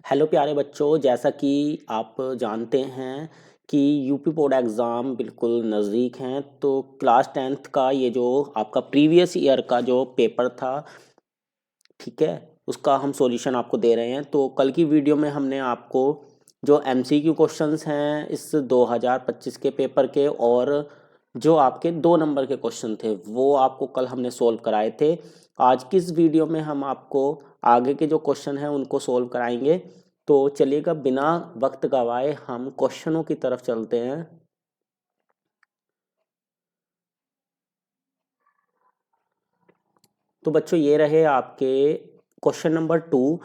Hello प्यारे बच्चों, जैसा कि आप जानते हैं कि यूपी बोर्ड एग्ज़ाम बिल्कुल नज़दीक हैं। तो क्लास 10th का ये जो आपका प्रीवियस ईयर का जो पेपर था, ठीक है, उसका हम सॉल्यूशन आपको दे रहे हैं। तो कल की वीडियो में हमने आपको जो एमसीक्यू क्वेश्चंस हैं इस 2025 के पेपर के, और जो आपके 2 नंबर के क्वेश्चन थे वो आपको कल हमने सोल्व कराए थे। आज की इस वीडियो में हम आपको आगे के जो क्वेश्चन हैं उनको सोल्व कराएंगे। तो चलिएगा, बिना वक्त गवाए हम क्वेश्चनों की तरफ चलते हैं। तो बच्चों, ये रहे आपके क्वेश्चन नंबर 2।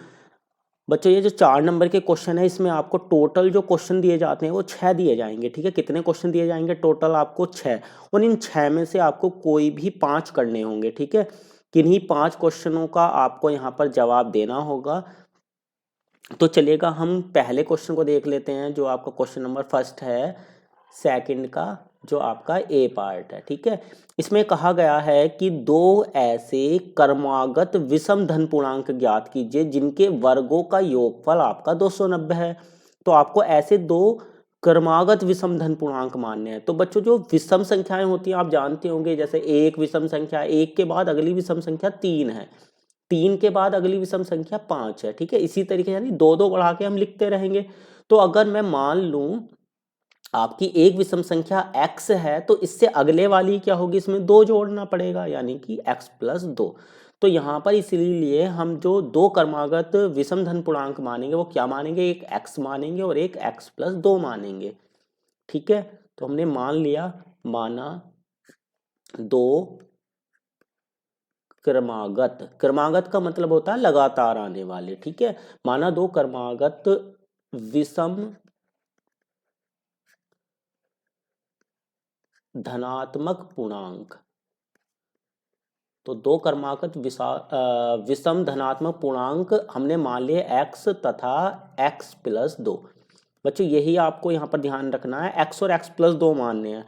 बच्चों, ये जो 4 नंबर के क्वेश्चन है इसमें आपको टोटल जो क्वेश्चन दिए जाते हैं वो 6 दिए जाएंगे। ठीक है, कितने क्वेश्चन दिए जाएंगे? टोटल आपको 6, और इन 6 में से आपको कोई भी 5 करने होंगे। ठीक है, किन्हीं 5 क्वेश्चनों का आपको यहाँ पर जवाब देना होगा। तो चलिएगा, हम पहले क्वेश्चन को देख लेते हैं जो आपका क्वेश्चन नंबर फर्स्ट है, सेकंड का जो आपका ए पार्ट है। ठीक है, इसमें कहा गया है कि दो ऐसे क्रमागत विषम धन पूर्णांक ज्ञात कीजिए जिनके वर्गों का योगफल आपका 290 है। तो आपको ऐसे दो क्रमागत विषम धन पूर्णांक मानने हैं। तो बच्चों, जो विषम संख्याएं होती हैं आप जानते होंगे, जैसे एक विषम संख्या, एक के बाद अगली विषम संख्या 3 है, 3 के बाद अगली विषम संख्या 5 है। ठीक है, इसी तरीके यानी दो दो बढ़ा के हम लिखते रहेंगे। तो अगर मैं मान लूं आपकी एक विषम संख्या x है, तो इससे अगले वाली क्या होगी, इसमें 2 जोड़ना पड़ेगा, यानी कि x प्लस 2। तो यहाँ पर इसीलिए हम जो दो क्रमागत विषम धन पूर्णांक मानेंगे वो क्या मानेंगे, एक x मानेंगे और एक x प्लस 2 मानेंगे। ठीक है, तो हमने मान लिया, माना दो क्रमागत, क्रमागत का मतलब होता है लगातार आने वाले। ठीक है, माना दो क्रमागत विषम धनात्मक पूर्णांक। तो दो क्रमागत विषम धनात्मक पूर्णांक हमने मान लिए x तथा x प्लस 2। बच्चों, यही आपको यहाँ पर ध्यान रखना है, x और x प्लस 2 मानने हैं।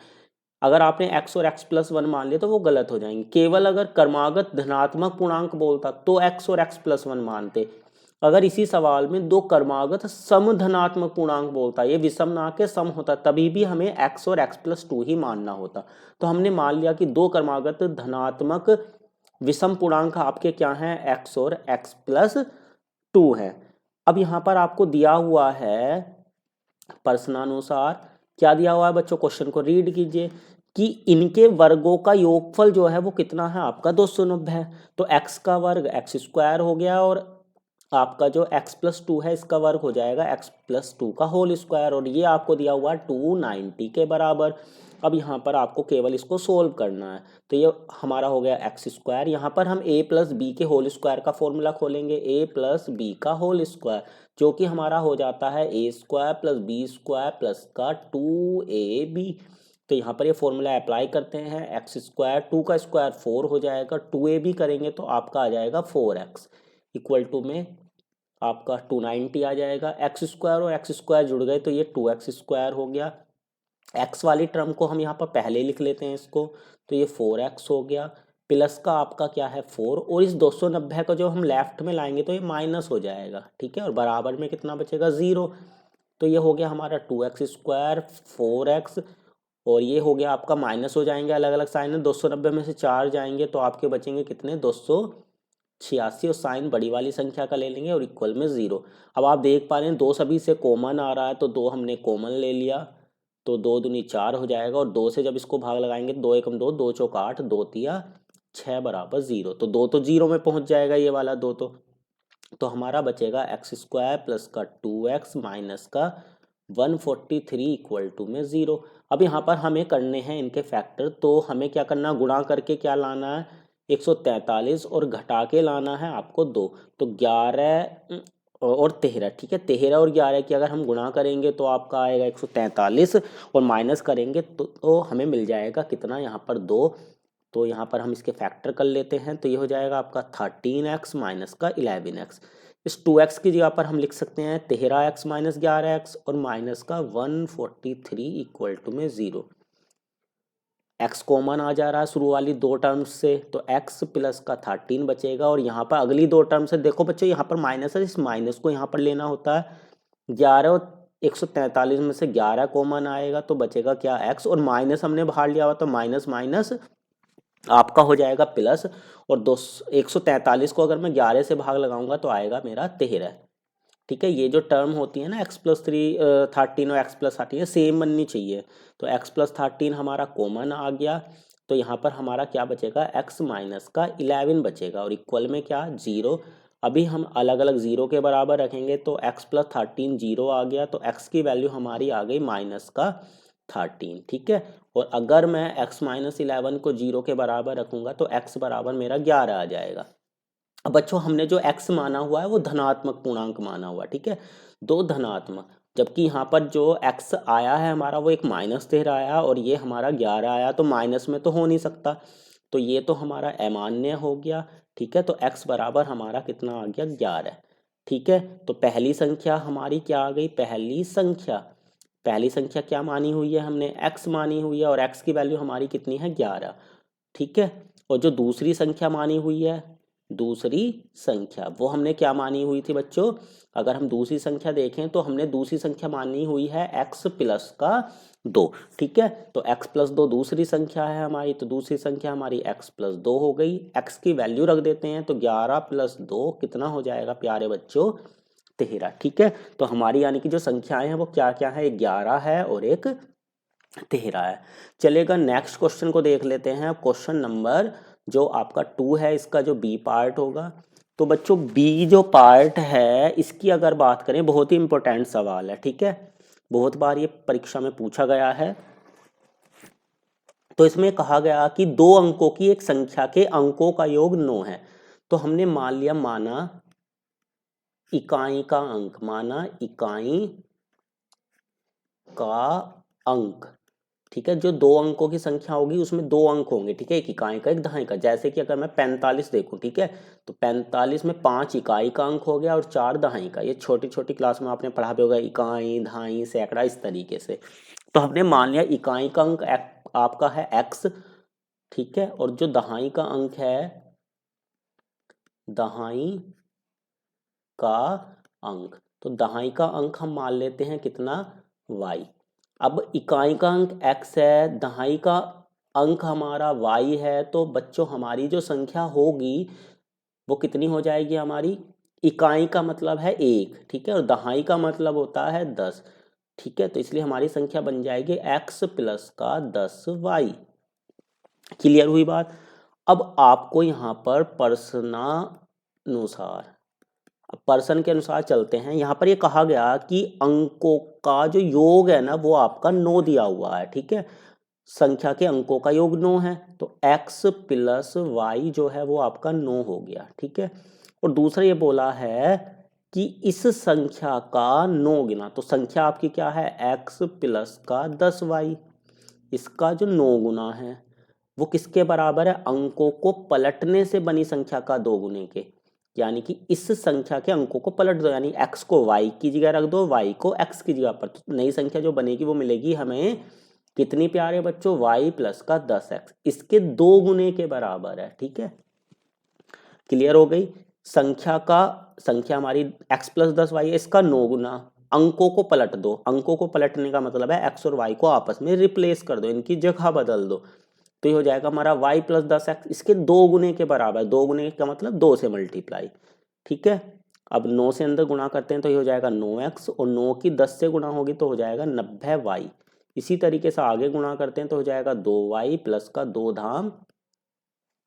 अगर आपने x और x प्लस 1 मान लिया तो वो गलत हो जाएंगे। केवल अगर क्रमागत धनात्मक पूर्णांक बोलता तो x और x प्लस 1 मानते। अगर इसी सवाल में दो क्रमागत सम धनात्मक पूर्णांक बोलता, ये विषम ना के सम होता, तभी भी हमें x और x प्लस 2 ही मानना होता। तो हमने मान लिया कि दो क्रमागत धनात्मक विषम पूर्णांक आपके क्या हैं, x और x प्लस 2 है। अब यहाँ पर आपको दिया हुआ है प्रश्नानुसार, क्या दिया हुआ है बच्चों, क्वेश्चन को रीड कीजिए कि इनके वर्गों का योगफल जो है वो कितना है, आपका 290 है। तो x का वर्ग x स्क्वायर हो गया, और आपका जो x प्लस 2 है इसका वर्ग हो जाएगा x प्लस 2 का होल स्क्वायर, और ये आपको दिया हुआ 290 के बराबर। अब यहाँ पर आपको केवल इसको सोल्व करना है। तो ये हमारा हो गया एक्स स्क्वायर। यहाँ पर हम a प्लस बी के होल स्क्वायर का फॉर्मूला खोलेंगे, a प्लस बी का होल स्क्वायर, जो कि हमारा हो जाता है a square plus B square plus का 2ab। तो यहाँ पर ये फॉर्मूला अप्लाई करते हैं, एक्स स्क्वायर 2 का स्क्वायर 4 हो जाएगा, 2ab करेंगे तो आपका आ जाएगा 4x इक्वल टू में आपका 290 आ जाएगा। एक्स स्क्वायर और एक्स स्क्वायर जुड़ गए तो ये 2x स्क्वायर हो गया। एक्स वाली टर्म को हम यहाँ पर पहले लिख लेते हैं इसको, तो ये 4x हो गया, प्लस का आपका क्या है 4, और इस 290 को जो हम लेफ्ट में लाएंगे तो ये माइनस हो जाएगा। ठीक है, और बराबर में कितना बचेगा, 0। तो ये हो गया हमारा 2x स्क्वायर 4x, और ये हो गया आपका माइनस हो जाएंगे, अलग अलग साइन है, 290 में से 4 जाएंगे तो आपके बचेंगे कितने, 286, और साइन बड़ी वाली संख्या का ले लेंगे और इक्वल में 0। अब आप देख पा रहे हैं दो सभी से कॉमन आ रहा है, तो दो हमने कॉमन ले लिया, तो 2 दूनी 4 हो जाएगा, और 2 से जब इसको भाग लगाएंगे 2 एकम 2, 2 चौक 8, 2 तिया 6 बराबर 0। तो 2 तो 0 में पहुंच जाएगा, ये वाला 2 तो हमारा बचेगा एक्स स्क्वायर प्लस का 2x माइनस का 143 इक्वल टू में 0। अब यहाँ पर हमें करने हैं इनके फैक्टर, तो हमें क्या करना, गुणा करके क्या लाना है 143, और घटा के लाना है आपको 2। तो 11 और 13, ठीक है, 13 और 11 की अगर हम गुणा करेंगे तो आपका आएगा 143, और माइनस करेंगे तो हमें मिल जाएगा कितना, यहाँ पर 2। तो यहाँ पर हम इसके फैक्टर कर लेते हैं, तो ये हो जाएगा आपका 13x माइनस का 11x। इस 2x की जगह पर हम लिख सकते हैं 13x माइनस 11x, और माइनस का 143 इक्वल टू में 0। x कॉमन आ जा रहा है शुरू वाली दो टर्म्स से, तो x प्लस का 13 बचेगा। और यहाँ पर अगली दो टर्म से देखो बच्चों, यहाँ पर माइनस है, इस माइनस को यहाँ पर लेना होता है। 11 और 143 में से 11 कॉमन आएगा तो बचेगा क्या, x, और माइनस हमने बाहर लिया हुआ तो माइनस माइनस आपका हो जाएगा प्लस। और 143 को अगर मैं 11 से भाग लगाऊंगा तो आएगा मेरा 13। ठीक है, ये जो टर्म होती है ना x+3 और x+13 सेम बननी चाहिए। तो x+13 हमारा कॉमन आ गया, तो यहाँ पर हमारा क्या बचेगा, x माइनस का 11 बचेगा और इक्वल में क्या, 0। अभी हम अलग अलग 0 के बराबर रखेंगे तो x+13 0 आ गया, तो x की वैल्यू हमारी आ गई -13। ठीक है, और अगर मैं x माइनस 11 को 0 के बराबर रखूंगा तो x बराबर मेरा 11 आ जाएगा। अब बच्चों हमने जो x माना हुआ है वो धनात्मक पूर्णांक माना हुआ है, ठीक है, दो धनात्मक, जबकि यहाँ पर जो x आया है हमारा वो एक -13 आया और ये हमारा 11 आया, तो माइनस में तो हो नहीं सकता, तो ये तो हमारा अमान्य हो गया। ठीक है, तो x बराबर हमारा कितना आ गया, 11। ठीक है, तो पहली संख्या हमारी क्या आ गई, पहली संख्या क्या मानी हुई है हमने, x मानी हुई है, और x की वैल्यू हमारी कितनी है, 11। ठीक है, और जो दूसरी संख्या मानी हुई है, दूसरी संख्या वो हमने क्या मानी हुई थी बच्चों, अगर हम दूसरी संख्या देखें तो हमने दूसरी संख्या मानी हुई है x प्लस का 2। ठीक है, तो x प्लस 2 दूसरी संख्या है हमारी, तो दूसरी संख्या हमारी x प्लस 2 हो गई। x की वैल्यू रख देते हैं, तो 11 प्लस 2 कितना हो जाएगा प्यारे बच्चों, 13। ठीक है, तो हमारी यानी कि जो संख्याएं हैं वो क्या क्या है, 11 है और एक 13 है। चलेगा, नेक्स्ट क्वेश्चन को देख लेते हैं। क्वेश्चन नंबर जो आपका 2 है, इसका जो बी पार्ट होगा, तो बच्चों बी जो पार्ट है इसकी अगर बात करें, बहुत ही इंपॉर्टेंट सवाल है। ठीक है, बहुत बार ये परीक्षा में पूछा गया है। तो इसमें कहा गया कि दो अंकों की एक संख्या के अंकों का योग 9 है। तो हमने मान लिया, माना इकाई का अंक, माना इकाई का अंक। ठीक है, जो दो अंकों की संख्या होगी उसमें दो अंक होंगे। ठीक है, एक इकाई का एक दहाई का, जैसे कि अगर मैं 45 देखूं, ठीक है, तो 45 में 5 इकाई का अंक हो गया और 4 दहाई का। ये छोटी छोटी क्लास में आपने पढ़ा भी होगा, इकाई, दहाई, सैकड़ा, इस तरीके से। तो हमने मान लिया इकाई का अंक आपका है x। ठीक है, और जो दहाई का अंक है, दहाई का अंक, तो दहाई का अंक हम मान लेते हैं कितना, y। अब इकाई का अंक x है, दहाई का अंक हमारा y है, तो बच्चों हमारी जो संख्या होगी वो कितनी हो जाएगी हमारी, इकाई का मतलब है 1, ठीक है, और दहाई का मतलब होता है 10। ठीक है, तो इसलिए हमारी संख्या बन जाएगी x प्लस का 10y। क्लियर हुई बात। अब आपको यहाँ पर पर्सन के अनुसार चलते हैं। यहाँ पर ये कहा गया कि अंकों का जो योग है ना वो आपका 9 दिया हुआ है। ठीक है, संख्या के अंकों का योग 9 है, तो x प्लस वाई जो है वो आपका 9 हो गया। ठीक है, और दूसरा ये बोला है कि इस संख्या का 9 गुना, तो संख्या आपकी क्या है, x प्लस का 10y, इसका जो 9 गुना है वो किसके बराबर है, अंकों को पलटने से बनी संख्या का 2 गुने के। यानी कि इस संख्या के अंकों को पलट दो, यानी x को y की जगह रख दो, y को x की जगह पर, तो नई संख्या जो बनेगी वो मिलेगी हमें कितनी प्यारे बच्चों, y प्लस का 10x, इसके 2 गुने के बराबर है। ठीक है, क्लियर हो गई। संख्या हमारी x प्लस 10y है, इसका 9 गुना, अंकों को पलट दो, अंकों को पलटने का मतलब है x और y को आपस में रिप्लेस कर दो, इनकी जगह बदल दो, तो ये हो जाएगा हमारा y प्लस 10x, इसके 2 गुने के बराबर। 2 गुने का मतलब 2 से मल्टीप्लाई। ठीक है, अब 9 से अंदर गुणा करते हैं तो ये हो जाएगा 9x, और 9 की 10 से गुणा होगी तो हो जाएगा 90y। इसी तरीके से आगे गुणा करते हैं तो हो जाएगा 2y प्लस का 2 धाम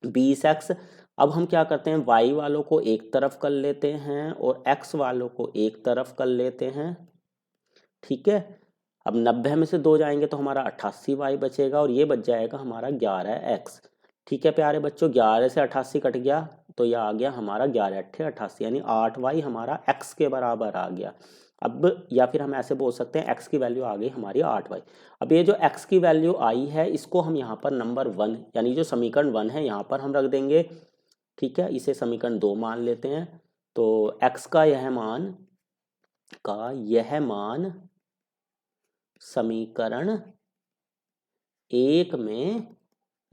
20x। अब हम क्या करते हैं, y वालों को एक तरफ कर लेते हैं और x वालों को एक तरफ कर लेते हैं। ठीक है, अब 90 में से 2 जाएंगे तो हमारा 88y बचेगा और ये बच जाएगा हमारा 11x। ठीक है प्यारे बच्चों, 11 से 88 कट गया तो यह आ गया हमारा 11 अट्ठे 88, यानी 8y हमारा x के बराबर आ गया। अब या फिर हम ऐसे बोल सकते हैं x की वैल्यू आ गई हमारी 8y। अब ये जो x की वैल्यू आई है इसको हम यहाँ पर नंबर 1, यानी जो समीकरण 1 है यहाँ पर हम रख देंगे। ठीक है, इसे समीकरण 2 मान लेते हैं, तो x का यह मान समीकरण 1 में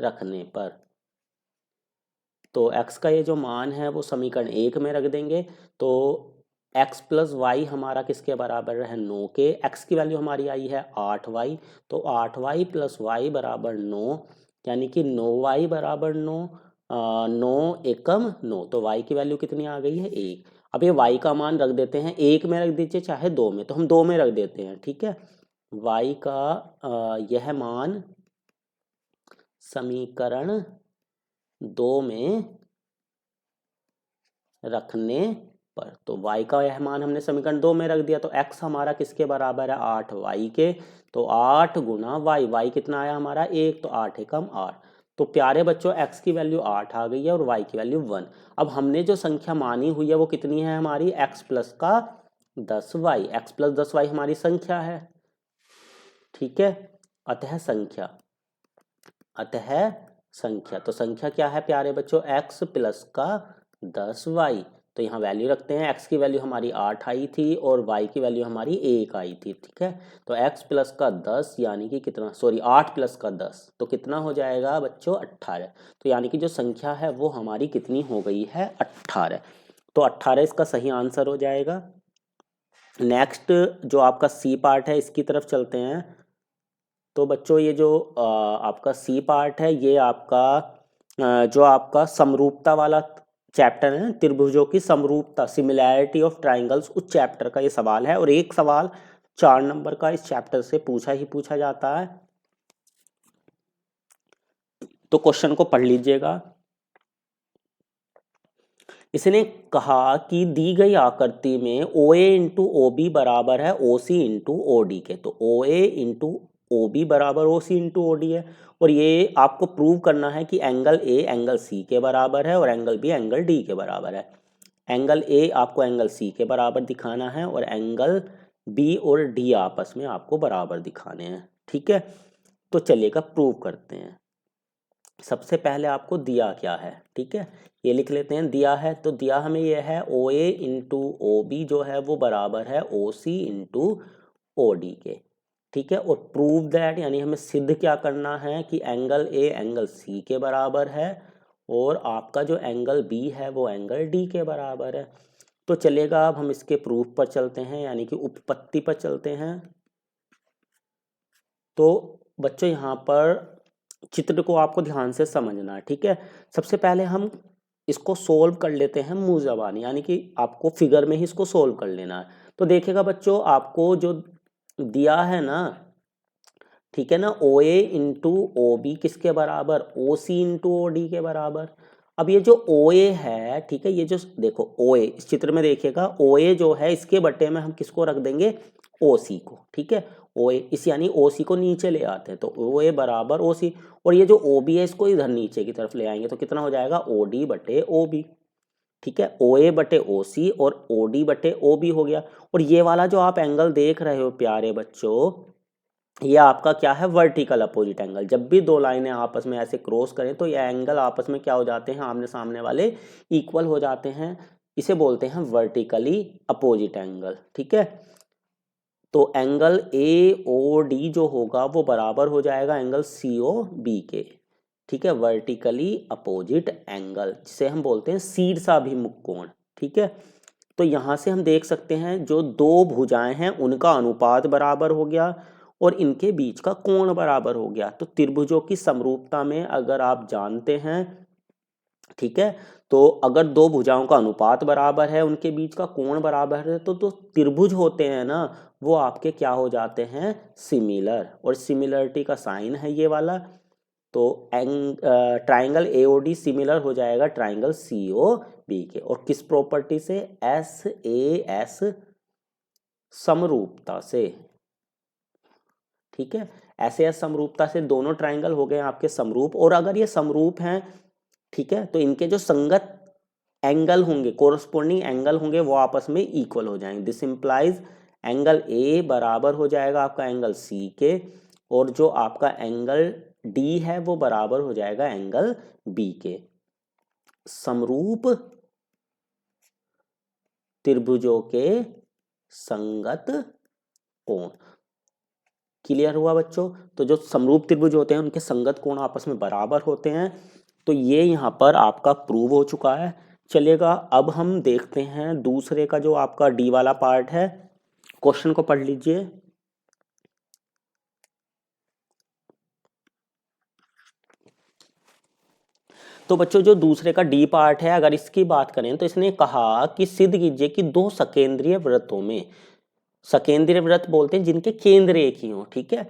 रखने पर। तो x का ये जो मान है वो समीकरण 1 में रख देंगे। तो x प्लस वाई हमारा किसके बराबर है, 9 के। x की वैल्यू हमारी आई है 8y, तो 8y प्लस वाई बराबर 9, यानी कि 9y बराबर 9। 9 एकम 9, तो y की वैल्यू कितनी आ गई है, 1। अब ये y का मान रख देते हैं, 1 में रख दीजिए चाहे 2 में, तो हम 2 में रख देते हैं, ठीक है। y का यह मान समीकरण 2 में रखने पर, तो y का यह मान हमने समीकरण 2 में रख दिया, तो x हमारा किसके बराबर है, 8y के। तो 8 गुना y कितना आया हमारा 1, तो 8 एकम 8। तो प्यारे बच्चों x की वैल्यू 8 आ गई है और y की वैल्यू 1। अब हमने जो संख्या मानी हुई है वो कितनी है हमारी, x प्लस का 10y। x प्लस 10y हमारी संख्या है, ठीक है। अतः संख्या तो संख्या क्या है प्यारे बच्चों, x प्लस का 10y। तो यहाँ वैल्यू रखते हैं, x की वैल्यू हमारी 8 आई थी और y की वैल्यू हमारी 1 आई थी, ठीक है। तो x प्लस का 10 यानी कि कितना, सॉरी 8 प्लस का 10, तो कितना हो जाएगा बच्चों, 18। तो यानी कि जो संख्या है वो हमारी कितनी हो गई है, 18। तो 18 इसका सही आंसर हो जाएगा। नेक्स्ट जो आपका सी पार्ट है इसकी तरफ चलते हैं। तो बच्चों ये जो आपका सी पार्ट है ये आपका जो आपका समरूपता वाला चैप्टर है, त्रिभुजों की समरूपता, सिमिलैरिटी ऑफ ट्राइंगल्स, उस चैप्टर का ये सवाल है। और एक सवाल 4 नंबर का इस चैप्टर से पूछा जाता है, तो क्वेश्चन को पढ़ लीजिएगा। इसने कहा कि दी गई आकृति में OA इंटू OB बराबर है OC इंटू OD के। तो OA इंटू OB बराबर OC इंटू OD है, और ये आपको प्रूव करना है कि एंगल A एंगल C के बराबर है और एंगल B एंगल D के बराबर है। एंगल A आपको एंगल C के बराबर दिखाना है और एंगल B और D आपस में आपको बराबर दिखाने हैं, ठीक है। तो चलिएगा प्रूव करते हैं। सबसे पहले आपको दिया क्या है, ठीक है, ये लिख लेते हैं। दिया है, तो दिया हमें ये है OA इंटू OB जो है वो बराबर है OC इंटू OD के, ठीक है। और प्रूव दैट यानी हमें सिद्ध क्या करना है कि एंगल A एंगल C के बराबर है और आपका जो एंगल B है वो एंगल D के बराबर है। तो चलिएगा अब हम इसके प्रूफ पर चलते हैं, यानी कि उत्पत्ति पर चलते हैं। तो बच्चों यहाँ पर चित्र को आपको ध्यान से समझना है, ठीक है। सबसे पहले हम इसको सोल्व कर लेते हैं मुंह ज़बानी, यानी कि आपको फिगर में ही इसको सोल्व कर लेना है। तो देखिएगा बच्चों, आपको जो दिया है ना, ठीक है ना, OA इंटू OB किसके बराबर, OC इंटू OD के बराबर। अब ये जो OA है, ठीक है, ये जो देखो OA इस चित्र में देखिएगा, OA जो है इसके बट्टे में हम किसको रख देंगे, OC को, ठीक है। OA इस यानी OC को नीचे ले आते हैं, तो OA बराबर OC, और ये जो OB है इसको इधर नीचे की तरफ ले आएंगे, तो कितना हो जाएगा OD बटे OB, ठीक है। OA बटे OC और OD बटे OB हो गया। और ये वाला जो आप एंगल देख रहे हो प्यारे बच्चों, ये आपका क्या है, वर्टिकल अपोजिट एंगल। जब भी दो लाइनें आपस में ऐसे क्रॉस करें तो ये एंगल आपस में क्या हो जाते हैं, आमने सामने वाले इक्वल हो जाते हैं। इसे बोलते हैं वर्टिकली अपोजिट एंगल, ठीक है। तो एंगल AOD जो होगा वो बराबर हो जाएगा एंगल COB के, ठीक है, वर्टिकली अपोजिट एंगल, जिसे हम बोलते हैं शीर्षाभिमुख कोण, ठीक है। तो यहाँ से हम देख सकते हैं जो दो भुजाएं हैं उनका अनुपात बराबर हो गया और इनके बीच का कोण बराबर हो गया। तो त्रिभुजों की समरूपता में अगर आप जानते हैं, ठीक है, तो अगर दो भुजाओं का अनुपात बराबर है, उनके बीच का कोण बराबर है, तो त्रिभुज होते हैं ना, वो आपके क्या हो जाते हैं, सिमिलर। और सिमिलरिटी का साइन है ये वाला। तो ट्राइंगल AOD सिमिलर हो जाएगा ट्राइंगल COB के, और किस प्रॉपर्टी से, SAS समरूपता से, ठीक है। SAS समरूपता से दोनों ट्राइंगल हो गए आपके समरूप। और अगर ये समरूप हैं, ठीक है, तो इनके जो संगत एंगल होंगे, कोरस्पोंडिंग एंगल होंगे, वो आपस में इक्वल हो जाएंगे। दिस इंप्लाइज एंगल A बराबर हो जाएगा आपका एंगल C के, और जो आपका एंगल D है वो बराबर हो जाएगा एंगल B के। समरूप त्रिभुजों के संगत कोण। क्लियर हुआ बच्चों? तो जो समरूप त्रिभुज होते हैं उनके संगत कोण आपस में बराबर होते हैं। तो ये यहाँ पर आपका प्रूव हो चुका है। चलिएगा अब हम देखते हैं दूसरे का जो आपका डी वाला पार्ट है। क्वेश्चन को पढ़ लीजिए। तो बच्चों जो दूसरे का डी पार्ट है, अगर इसकी बात करें तो इसने कहा कि सिद्ध कीजिए कि दो सकेंद्रीय वृत्तों में, सकेंद्रीय वृत्त बोलते हैं जिनके केंद्र एक ही हो, ठीक है।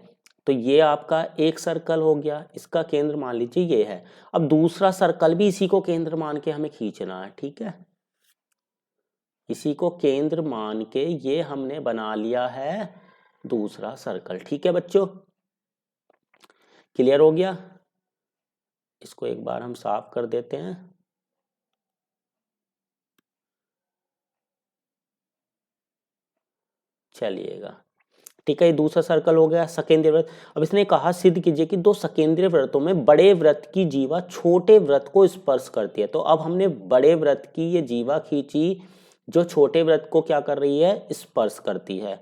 तो ये आपका एक सर्कल हो गया, इसका केंद्र मान लीजिए ये है। अब दूसरा सर्कल भी इसी को केंद्र मान के हमें खींचना है, ठीक है। इसी को केंद्र मान के ये हमने बना लिया है दूसरा सर्कल, ठीक है बच्चों। क्लियर हो गया? इसको एक बार हम साफ कर देते हैं। चलिएगा, ठीक है, ये दूसरा सर्कल हो गया सकेंद्रीय वृत्त। अब इसने कहा सिद्ध कीजिए कि दो सकेंद्रीय वृत्तों में बड़े वृत्त की जीवा छोटे वृत्त को स्पर्श करती है। तो अब हमने बड़े वृत्त की ये जीवा खींची जो छोटे वृत्त को क्या कर रही है, स्पर्श करती है।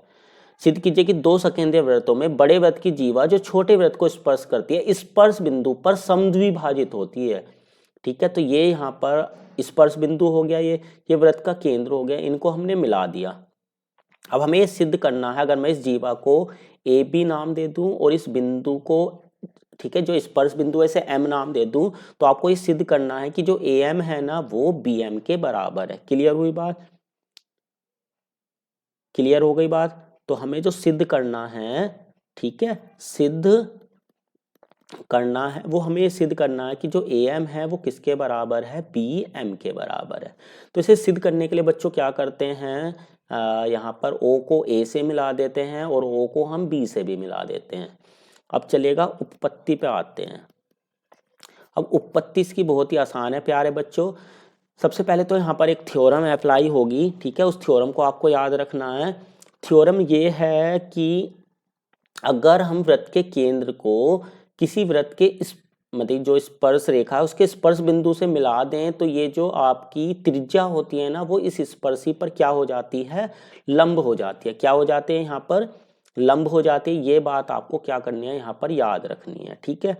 सिद्ध कीजिए कि दो सकेंद्रीय वृत्तों में बड़े वृत्त की जीवा जो छोटे वृत्त को स्पर्श करती है स्पर्श बिंदु पर समद्विभाजित होती है, ठीक है। तो ये यहाँ पर स्पर्श बिंदु हो गया, ये वृत्त का केंद्र हो गया, इनको हमने मिला दिया। अब हमें ये सिद्ध करना है, अगर मैं इस जीवा को ए बी नाम दे दूं और इस बिंदु को, ठीक है, जो स्पर्श बिंदु है इसे एम नाम दे दूं, तो आपको ये सिद्ध करना है कि जो ए एम है ना वो बी एम के बराबर है। क्लियर हुई बात? क्लियर हो गई बात? तो हमें जो सिद्ध करना है, ठीक है, सिद्ध करना है वो हमें सिद्ध करना है कि जो ए एम है वो किसके बराबर है, बी एम के बराबर है। तो इसे सिद्ध करने के लिए बच्चों क्या करते हैं, यहाँ पर ओ को ए से मिला देते हैं और ओ को हम बी से भी मिला देते हैं। अब चलिएगा उत्पत्ति पे आते हैं। अब उत्पत्ति इसकी बहुत ही आसान है प्यारे बच्चों। सबसे पहले तो यहाँ पर एक थ्योरम अप्लाई होगी, ठीक है, उस थ्योरम को आपको याद रखना है। थ्योरम ये है कि अगर हम वृत्त के केंद्र को किसी वृत्त के मतलब जो स्पर्श रेखा है उसके स्पर्श बिंदु से मिला दें तो ये जो आपकी त्रिज्या होती है ना वो इस स्पर्शी पर क्या हो जाती है, लंब हो जाती है। क्या हो जाते हैं यहाँ पर, लंब हो जाती है। ये बात आपको क्या करनी है यहाँ पर याद रखनी है, ठीक है।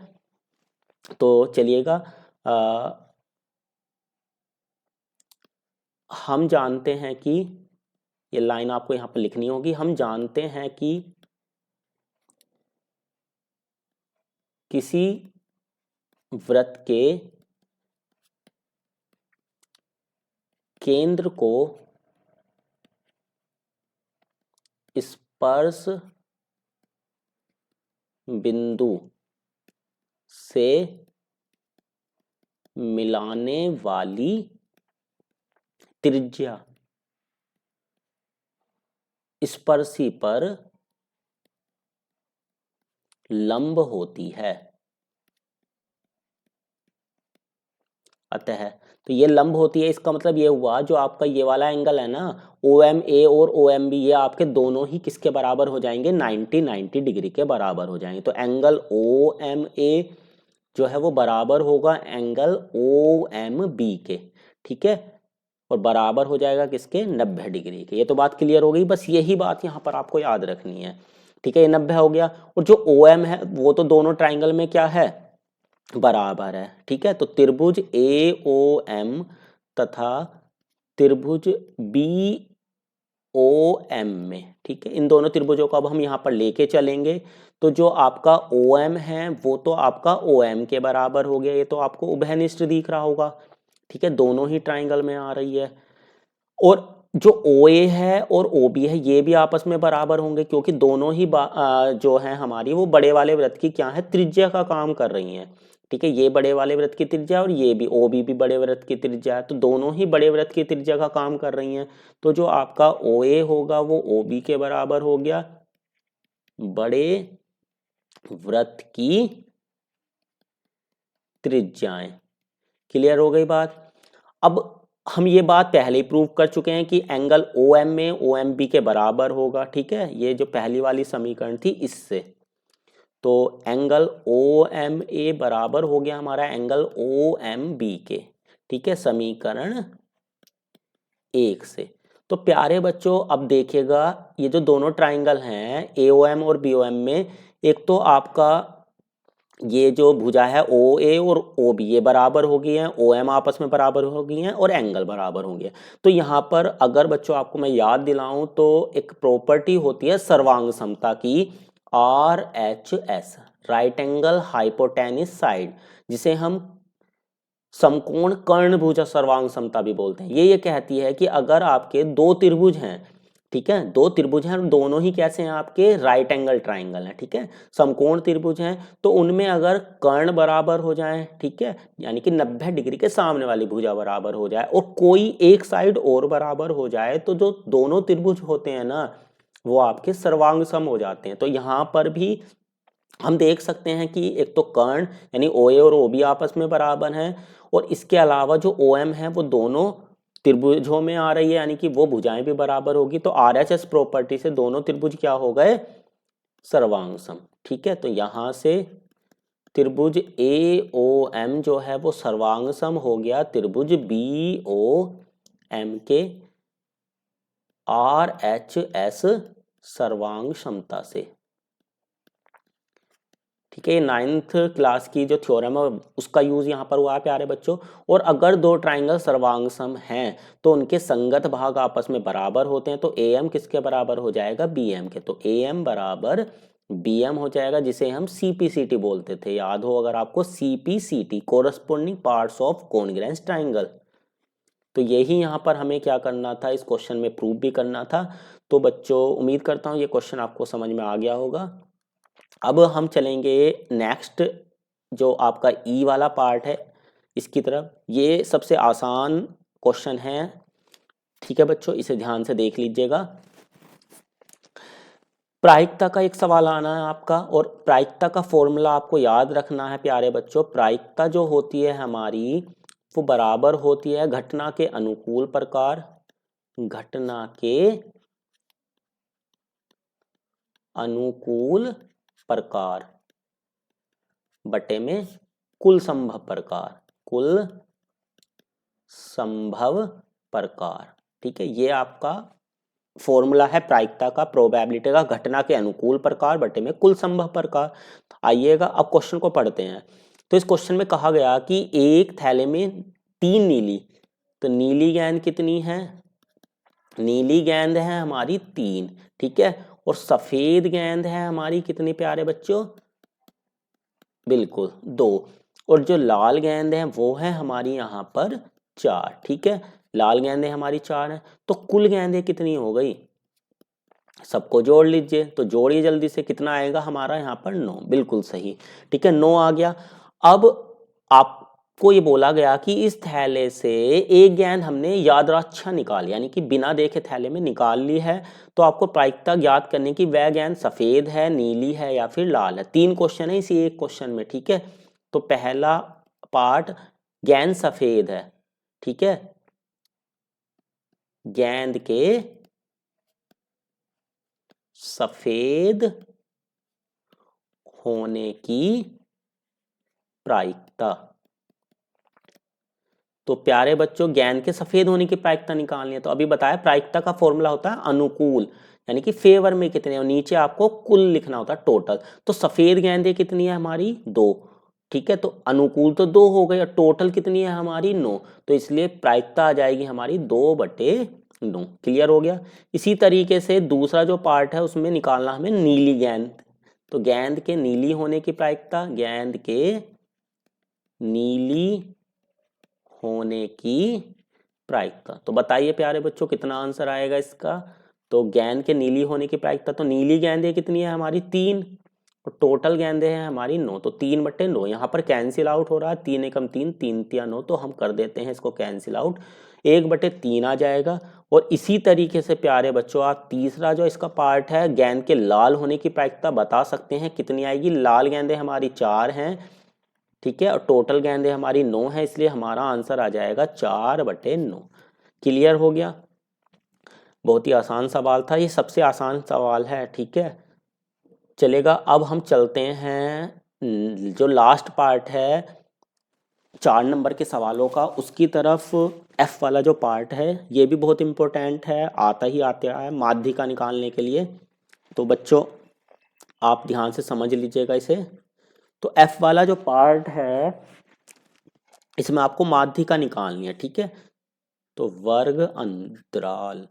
तो चलिएगा हम जानते हैं कि ये लाइन आपको यहाँ पर लिखनी होगी। हम जानते हैं कि किसी वृत्त के केंद्र को स्पर्श बिंदु से मिलाने वाली त्रिज्या स्पर्शी पर लंब होती है। अतः तो ये लंब होती है, इसका मतलब ये हुआ जो आपका ये वाला एंगल है ना ओ एम ए और ओ एम बी, ये आपके दोनों ही किसके बराबर हो जाएंगे, 90 डिग्री के बराबर हो जाएंगे। तो एंगल ओ एम ए जो है वो बराबर होगा एंगल ओ एम बी के, ठीक है, और बराबर हो जाएगा किसके, 90 डिग्री के। ये तो बात क्लियर हो गई, बस यही बात यहाँ पर आपको याद रखनी है, ठीक है। ये 90 हो गया और जो ओ एम है वो तो दोनों ट्राइंगल में क्या है, बराबर है, ठीक है। तो त्रिभुज ए ओ एम तथा त्रिभुज बी ओ एम में, ठीक है, इन दोनों त्रिभुजों को अब हम यहाँ पर लेके चलेंगे। तो जो आपका ओ एम है वो तो आपका ओ एम के बराबर हो गया, ये तो आपको उभयनिष्ठ दिख रहा होगा, ठीक है, दोनों ही ट्राइंगल में आ रही है। और जो ओ ए है और ओ बी है ये भी आपस में बराबर होंगे क्योंकि दोनों ही जो है हमारी वो बड़े वाले वृत्त की क्या है, त्रिज्या का काम कर रही हैं, ठीक है। ये बड़े वाले वृत्त की त्रिज्या और ये भी ओ बी भी बड़े वृत्त की त्रिज्या है, तो दोनों ही बड़े वृत्त की त्रिज्या का काम कर रही हैं। तो जो आपका ओ ए होगा वो ओ बी के बराबर हो गया, बड़े वृत्त की त्रिज्याएं। क्लियर हो गई बात? अब हम ये बात पहले ही प्रूव कर चुके हैं कि एंगल ओ एम में ओ एम बी के बराबर होगा, ठीक है, ये जो पहली वाली समीकरण थी इससे। तो एंगल ओ एम ए बराबर हो गया हमारा एंगल ओ एम बी के, ठीक है, समीकरण 1 से। तो प्यारे बच्चों अब देखिएगा ये जो दोनों ट्राइंगल हैं AOM और BOM में, एक तो आपका ये जो भुजा है OA और OB ये बराबर हो गई हैं, OM आपस में बराबर हो गई हैं और एंगल बराबर हो गए। तो यहाँ पर अगर बच्चों आपको मैं याद दिलाऊं तो एक प्रॉपर्टी होती है सर्वांग समता की, RHS, right angle hypotenuse side, जिसे हम समकोण कर्ण भुजा सर्वांग समता भी बोलते हैं। ये कहती है कि अगर आपके दो त्रिभुज हैं, ठीक है, दो त्रिभुज हैं, दोनों ही कैसे हैं आपके राइट एंगल ट्राइंगल हैं, ठीक है, समकोण त्रिभुज हैं, तो उनमें अगर कर्ण बराबर हो जाए, ठीक है, यानी कि 90 डिग्री के सामने वाली भुजा बराबर हो जाए और कोई एक साइड और बराबर हो जाए, तो जो दोनों त्रिभुज होते हैं ना वो आपके सर्वांग सम हो जाते हैं। तो यहाँ पर भी हम देख सकते हैं कि एक तो कर्ण यानी OA और OB आपस में बराबर हैं, और इसके अलावा जो OM है वो दोनों त्रिभुजों में आ रही है, यानी कि वो भुजाएं भी बराबर होगी। तो RHS प्रॉपर्टी से दोनों त्रिभुज क्या हो गए, सर्वांग सम। ठीक है, तो यहां से त्रिभुज AOM जो है वो सर्वांग सम हो गया त्रिभुज BOM के RHS सर्वांग समता से। ठीक है, ये 9th क्लास की जो थ्योरम है उसका यूज यहाँ पर हुआ है प्यारे बच्चों। और अगर दो ट्राइंगल सर्वांग सम हैं तो उनके संगत भाग आपस में बराबर होते हैं, तो AM किसके बराबर हो जाएगा, BM के। तो AM बराबर BM हो जाएगा, जिसे हम CPCT बोलते थे, याद हो अगर आपको, CPCT corresponding parts of congruence triangle. तो यही यहाँ पर हमें क्या करना था, इस क्वेश्चन में प्रूव भी करना था। तो बच्चों उम्मीद करता हूँ ये क्वेश्चन आपको समझ में आ गया होगा। अब हम चलेंगे नेक्स्ट जो आपका ई वाला पार्ट है इसकी तरफ। ये सबसे आसान क्वेश्चन है, ठीक है बच्चों, इसे ध्यान से देख लीजिएगा। प्रायिकता का एक सवाल आना है आपका, और प्रायिकता का फॉर्मूला आपको याद रखना है प्यारे बच्चों। प्रायिकता जो होती है हमारी वो बराबर होती है घटना के अनुकूल प्रकार, घटना के अनुकूल प्रकार बटे में कुल संभव प्रकार, कुल संभव प्रकार। ठीक है, ये आपका फॉर्मूला है प्रायिकता का, प्रोबेबिलिटी का, घटना के अनुकूल प्रकार बटे में कुल संभव प्रकार। आइएगा अब क्वेश्चन को पढ़ते हैं। तो इस क्वेश्चन में कहा गया कि एक थैले में 3 नीली, तो नीली गेंद कितनी है, नीली गेंद है हमारी 3, ठीक है, और सफेद गेंद है हमारी कितनी प्यारे बच्चों, बिल्कुल 2, और जो लाल गेंद है वो है हमारी यहाँ पर 4। ठीक है, लाल गेंदें हमारी 4 हैं, तो कुल गेंदें कितनी हो गई, सबको जोड़ लीजिए, तो जोड़िए जल्दी से, कितना आएगा हमारा यहाँ पर 9, बिल्कुल सही। ठीक है, 9 आ गया। अब आपको ये बोला गया कि इस थैले से एक गेंद हमने यादृच्छा निकाली, यानी कि बिना देखे थैले में निकाल ली है, तो आपको प्रायिकता ज्ञात करने की वह गेंद सफेद है, नीली है या फिर लाल है। 3 क्वेश्चन है इसी एक क्वेश्चन में। ठीक है, तो पहला पार्ट गेंद सफेद है, ठीक है, गेंद के सफेद होने की प्रायिकता। तो प्यारे बच्चों गेंद के सफेद होने की प्रायिकता निकालनी है, तो अभी बताया प्रायिकता का फॉर्मूला होता है अनुकूल, यानी कि फेवर में कितने, और नीचे आपको कुल लिखना होता है टोटल। तो सफेद गेंदें कितनी है हमारी 2, ठीक है, तो अनुकूल तो 2 हो गई, और टोटल कितनी है हमारी 9, तो इसलिए प्रायिकता आ जाएगी हमारी 2/9। क्लियर हो गया। इसी तरीके से दूसरा जो पार्ट है उसमें निकालना हमें नीली गेंद, तो गेंद के नीली होने की प्रायिकता, गेंद के नीली होने की प्रायिकता। तो बताइए प्यारे बच्चों कितना आंसर आएगा इसका। तो गेंद के नीली होने की प्रायिकता, तो नीली गेंदें कितनी है हमारी 3, और टोटल गेंदें हैं हमारी 9, तो 3/9। यहाँ पर कैंसिल आउट हो रहा है, 3 एकम 3, 3 तिया 9, तो हम कर देते हैं इसको कैंसिल आउट, 1/3 आ जाएगा। और इसी तरीके से प्यारे बच्चों आप तीसरा जो इसका पार्ट है गेंद के लाल होने की प्रायिकता बता सकते हैं कितनी आएगी। लाल गेंदें हमारी 4 हैं, ठीक है, और टोटल गेंदें हमारी 9 है, इसलिए हमारा आंसर आ जाएगा 4/9। क्लियर हो गया। बहुत ही आसान सवाल था, ये सबसे आसान सवाल है। ठीक है, चलेगा। अब हम चलते हैं जो लास्ट पार्ट है 4 नंबर के सवालों का, उसकी तरफ एफ वाला जो पार्ट है ये भी बहुत इंपॉर्टेंट है, आता ही आता है माध्यिका निकालने के लिए। तो बच्चों आप ध्यान से समझ लीजिएगा इसे। तो एफ वाला जो पार्ट है इसमें आपको माध्यिका निकालनी है, ठीक है। तो वर्ग अंतराल,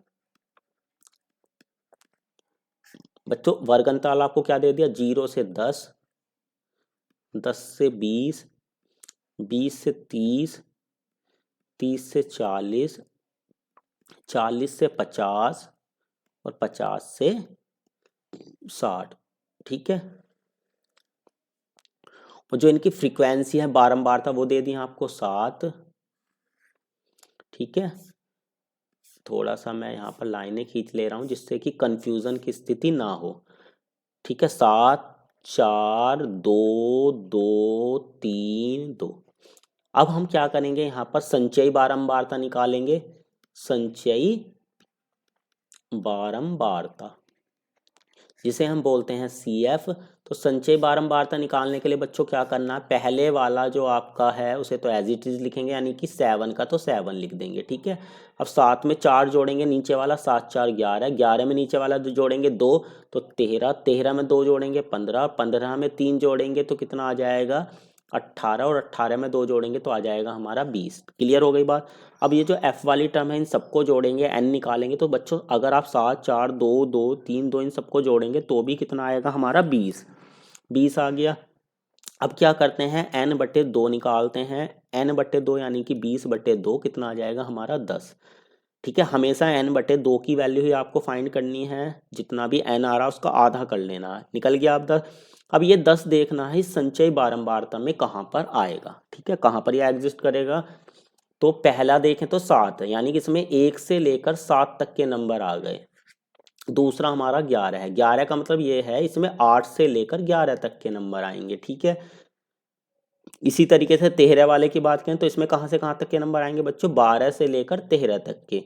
बच्चों वर्ग अंतराल आपको क्या दे दिया, 0 से 10, 10 से 20, 20 से 30, 30 से 40, 40 से 50 और 50 से 60, ठीक है। और जो इनकी फ्रीक्वेंसी है बारंबारता वो दे दी आपको 7, ठीक है। थोड़ा सा मैं यहाँ पर लाइनें खींच ले रहा हूँ जिससे कि कंफ्यूजन की स्थिति ना हो, ठीक है। 7, 4, 2, 2, 3, 2। अब हम क्या करेंगे, यहाँ पर संचयी बारंबारता निकालेंगे, संचयी बारंबारता जिसे हम बोलते हैं CF। तो संचयी बारंबारता निकालने के लिए बच्चों क्या करना है, पहले वाला जो आपका है उसे तो एज इट इज लिखेंगे, यानी कि 7 का तो 7 लिख देंगे, ठीक है। अब 7 में 4 जोड़ेंगे, नीचे वाला 7 4 11, 11 में नीचे वाला जोड़ेंगे 2 तो 13, 13 में 2 जोड़ेंगे 15, 15 में 3 जोड़ेंगे तो कितना आ जाएगा 18, और 18 में 2 जोड़ेंगे तो आ जाएगा हमारा 20। क्लियर हो गई बात। अब ये जो एफ वाली टर्म है इन सबको जोड़ेंगे, एन निकालेंगे। तो बच्चों अगर आप 7 4 2 2 3 2 इन सबको जोड़ेंगे तो भी कितना आएगा हमारा 20, 20 आ गया। अब क्या करते हैं, n बटे 2 निकालते हैं, n बटे 2 यानी कि 20 बटे 2 कितना आ जाएगा हमारा 10, ठीक है। हमेशा n बटे 2 की वैल्यू ही आपको फाइंड करनी है, जितना भी n आ रहा है उसका आधा कर लेना है, निकल गया आप 10। अब ये 10 देखना है इस संचयी बारंबारता में कहाँ पर आएगा, ठीक है, कहाँ पर ये एग्जिस्ट करेगा। तो पहला देखें तो 7 है, यानी कि इसमें 1 से लेकर 7 तक के नंबर आ गए। दूसरा हमारा 11 है, 11 का मतलब ये है इसमें 8 से लेकर 11 तक के नंबर आएंगे, ठीक है। इसी तरीके से 13 वाले की बात करें तो इसमें कहाँ से कहाँ तक के नंबर आएंगे बच्चों, 12 से लेकर 13 तक के।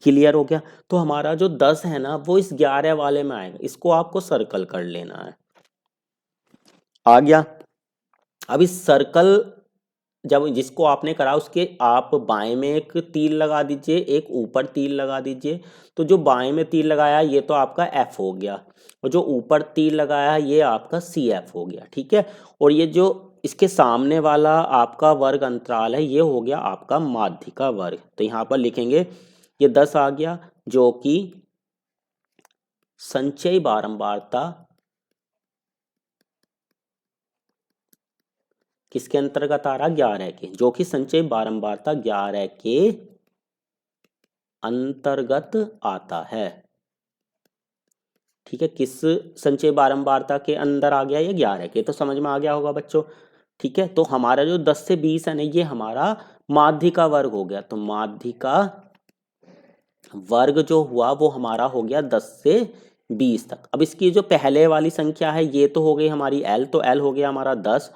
क्लियर हो गया। तो हमारा जो 10 है ना वो इस 11 वाले में आएगा, इसको आपको सर्कल कर लेना है, आ गया। अब इस सर्कल जब जिसको आपने करा उसके आप बाएं में एक तीर लगा दीजिए, एक ऊपर तीर लगा दीजिए। तो जो बाएं में तीर लगाया ये तो आपका F हो गया, और जो ऊपर तीर लगाया ये आपका CF हो गया, ठीक है। और ये जो इसके सामने वाला आपका वर्ग अंतराल है ये हो गया आपका माध्यिका वर्ग। तो यहाँ पर लिखेंगे ये 10 आ गया जो कि संचयी बारंबारता किसके अंतर्गत आ रहा, 11 के, जो कि संचयी बारंबारता 11 के अंतर्गत आता है, ठीक है। किस संचयी बारंबारता के अंदर आ गया, ये 11 के, तो समझ में आ गया होगा बच्चों, ठीक है। तो हमारा जो 10 से 20 है ना ये हमारा माध्यिका वर्ग हो गया। तो माध्यिका वर्ग जो हुआ वो हमारा हो गया 10 से 20 तक। अब इसकी जो पहले वाली संख्या है ये तो हो गई हमारी L, तो L हो गया हमारा 10,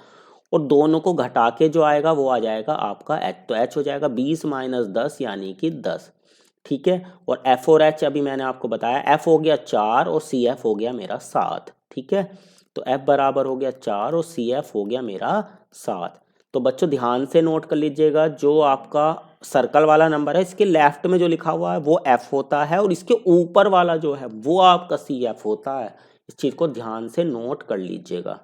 और दोनों को घटा के जो आएगा वो आ जाएगा आपका H, तो H हो जाएगा 20 माइनस 10 यानी कि 10, ठीक है। और F और H अभी मैंने आपको बताया, F हो गया 4 और CF हो गया मेरा 7, ठीक है। तो F बराबर हो गया 4 और CF हो गया मेरा 7। तो बच्चों ध्यान से नोट कर लीजिएगा, जो आपका सर्कल वाला नंबर है इसके लेफ्ट में जो लिखा हुआ है वो F होता है, और इसके ऊपर वाला जो है वो आपका CF होता है। इस चीज को ध्यान से नोट कर लीजिएगा।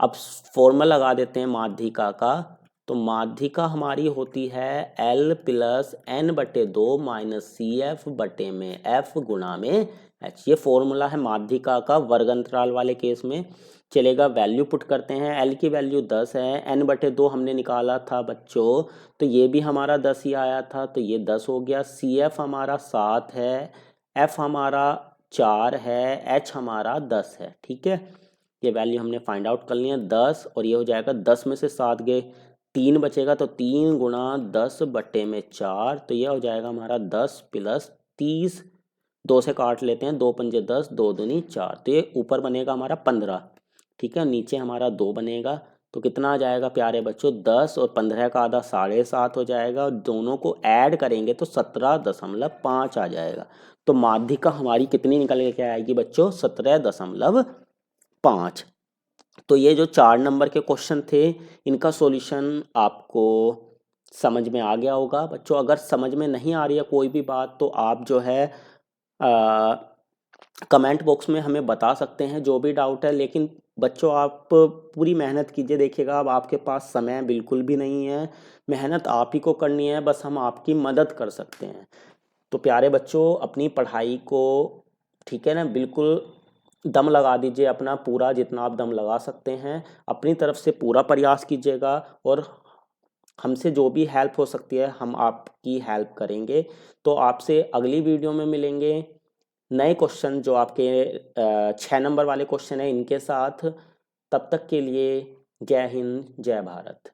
अब फॉर्मूला लगा देते हैं माध्यिका का। तो माध्यिका हमारी होती है L प्लस N बटे 2 माइनस CF बटे में F गुणा में H। ये फॉर्मूला है माध्यिका का वर्ग अंतराल वाले केस में। चलेगा, वैल्यू पुट करते हैं। L की वैल्यू 10 है, N बटे 2 हमने निकाला था बच्चों, तो ये भी हमारा 10 ही आया था, तो ये 10 हो गया। CF हमारा 7 है, F हमारा 4 है, H हमारा 10 है, ठीक है। ये वैल्यू हमने फाइंड आउट कर लिया 10, और ये हो जाएगा 10 में से 7 गए 3 बचेगा, तो 3 गुणा 10 बटे में 4, तो ये हो जाएगा हमारा 10 प्लस 30, 2 से काट लेते हैं, 2 पंजे 10, 2 दूनी 4, तो ये ऊपर बनेगा हमारा 15, ठीक है। नीचे हमारा 2 बनेगा, तो कितना आ जाएगा प्यारे बच्चों 10 और 15 का आधा 7.5 हो जाएगा, और दोनों को ऐड करेंगे तो 17.5 आ जाएगा। तो माध्यिका हमारी कितनी निकल के आएगी बच्चों, 17.5। तो ये जो 4 नंबर के क्वेश्चन थे, इनका सॉल्यूशन आपको समझ में आ गया होगा बच्चों। अगर समझ में नहीं आ रही है कोई भी बात, तो आप जो है कमेंट बॉक्स में हमें बता सकते हैं जो भी डाउट है। लेकिन बच्चों आप पूरी मेहनत कीजिए। देखिएगा, अब आपके पास समय बिल्कुल भी नहीं है, मेहनत आप ही को करनी है, बस हम आपकी मदद कर सकते हैं। तो प्यारे बच्चों, अपनी पढ़ाई को, ठीक है ना, बिल्कुल दम लगा दीजिए अपना पूरा, जितना आप दम लगा सकते हैं। अपनी तरफ से पूरा प्रयास कीजिएगा, और हमसे जो भी हेल्प हो सकती है हम आपकी हेल्प करेंगे। तो आपसे अगली वीडियो में मिलेंगे नए क्वेश्चन, जो आपके 6 नंबर वाले क्वेश्चन है इनके साथ। तब तक के लिए जय हिंद, जय भारत।